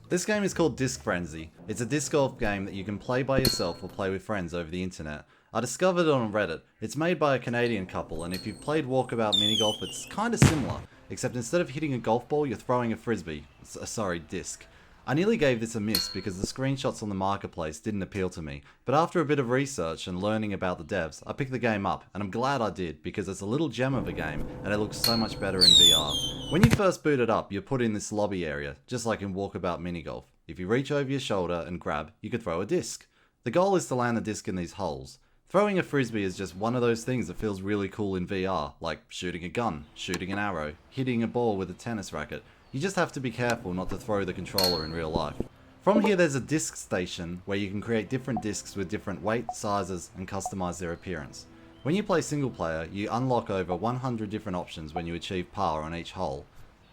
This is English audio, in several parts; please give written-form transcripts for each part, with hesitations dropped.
This game is called Disc Frenzy. It's a disc golf game that you can play by yourself or play with friends over the internet. I discovered it on Reddit. It's made by a Canadian couple, and if you've played Walkabout Minigolf, it's kinda similar, except instead of hitting a golf ball, you're throwing a frisbee. Sorry, disc. I nearly gave this a miss because the screenshots on the marketplace didn't appeal to me, but after a bit of research and learning about the devs, I picked the game up, and I'm glad I did because it's a little gem of a game and it looks so much better in VR. When you first boot it up, you're put in this lobby area, just like in Walkabout Minigolf. If you reach over your shoulder and grab, you could throw a disc. The goal is to land the disc in these holes. Throwing a frisbee is just one of those things that feels really cool in VR, like shooting a gun, shooting an arrow, hitting a ball with a tennis racket. You just have to be careful not to throw the controller in real life. From here there's a disc station where you can create different discs with different weight, sizes, and customize their appearance. When you play single player, you unlock over 100 different options when you achieve par on each hole.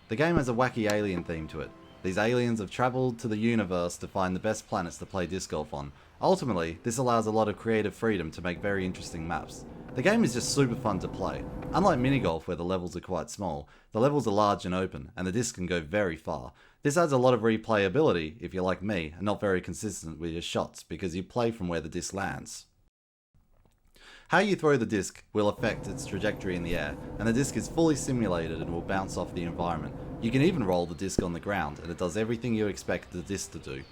The game has a wacky alien theme to it. These aliens have travelled to the universe to find the best planets to play disc golf on. Ultimately, this allows a lot of creative freedom to make very interesting maps. The game is just super fun to play. Unlike minigolf where the levels are quite small, the levels are large and open, and the disc can go very far. This adds a lot of replayability if you're like me and not very consistent with your shots because you play from where the disc lands. How you throw the disc will affect its trajectory in the air, and the disc is fully simulated and will bounce off the environment. You can even roll the disc on the ground, and it does everything you expect the disc to do.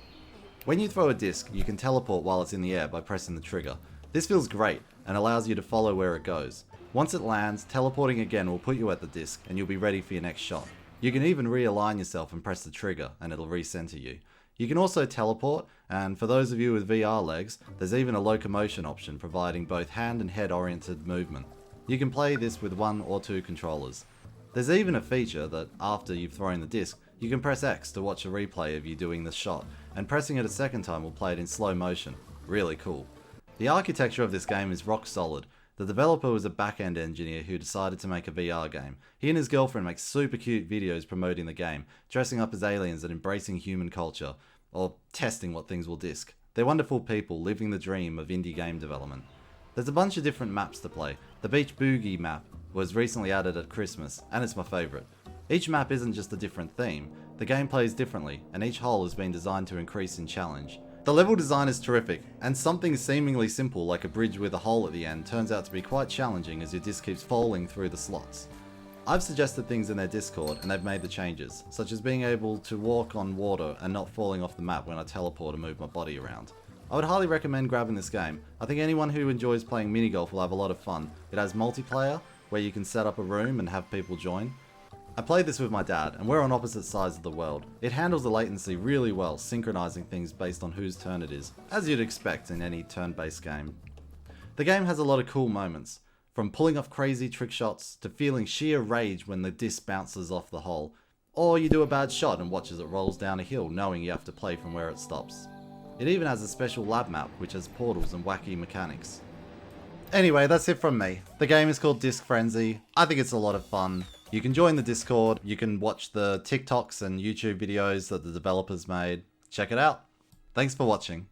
When you throw a disc, you can teleport while it's in the air by pressing the trigger. This feels great, and allows you to follow where it goes. Once it lands, teleporting again will put you at the disc, and you'll be ready for your next shot. You can even realign yourself and press the trigger, and it'll recenter you. You can also teleport, and for those of you with VR legs, there's even a locomotion option providing both hand and head oriented movement. You can play this with 1 or 2 controllers. There's even a feature that, after you've thrown the disc, you can press X to watch a replay of you doing the shot, and pressing it a second time will play it in slow motion. Really cool. The architecture of this game is rock solid. The developer was a back-end engineer who decided to make a VR game. He and his girlfriend make super cute videos promoting the game, dressing up as aliens and embracing human culture, or testing what things will disc. They're wonderful people living the dream of indie game development. There's a bunch of different maps to play. The Beach Boogie map was recently added at Christmas, and it's my favourite. Each map isn't just a different theme, the game plays differently, and each hole has been designed to increase in challenge. The level design is terrific, and something seemingly simple like a bridge with a hole at the end turns out to be quite challenging as your disc keeps falling through the slots. I've suggested things in their Discord and they've made the changes, such as being able to walk on water and not falling off the map when I teleport and move my body around. I would highly recommend grabbing this game. I think anyone who enjoys playing minigolf will have a lot of fun. It has multiplayer, where you can set up a room and have people join. I played this with my dad, and we're on opposite sides of the world. It handles the latency really well, synchronizing things based on whose turn it is, as you'd expect in any turn-based game. The game has a lot of cool moments, from pulling off crazy trick shots to feeling sheer rage when the disc bounces off the hole, or you do a bad shot and watch as it rolls down a hill knowing you have to play from where it stops. It even has a special lab map which has portals and wacky mechanics. Anyway, that's it from me. The game is called Disc Frenzy. I think it's a lot of fun. You can join the Discord, you can watch the TikToks and YouTube videos that the developers made. Check it out. Thanks for watching.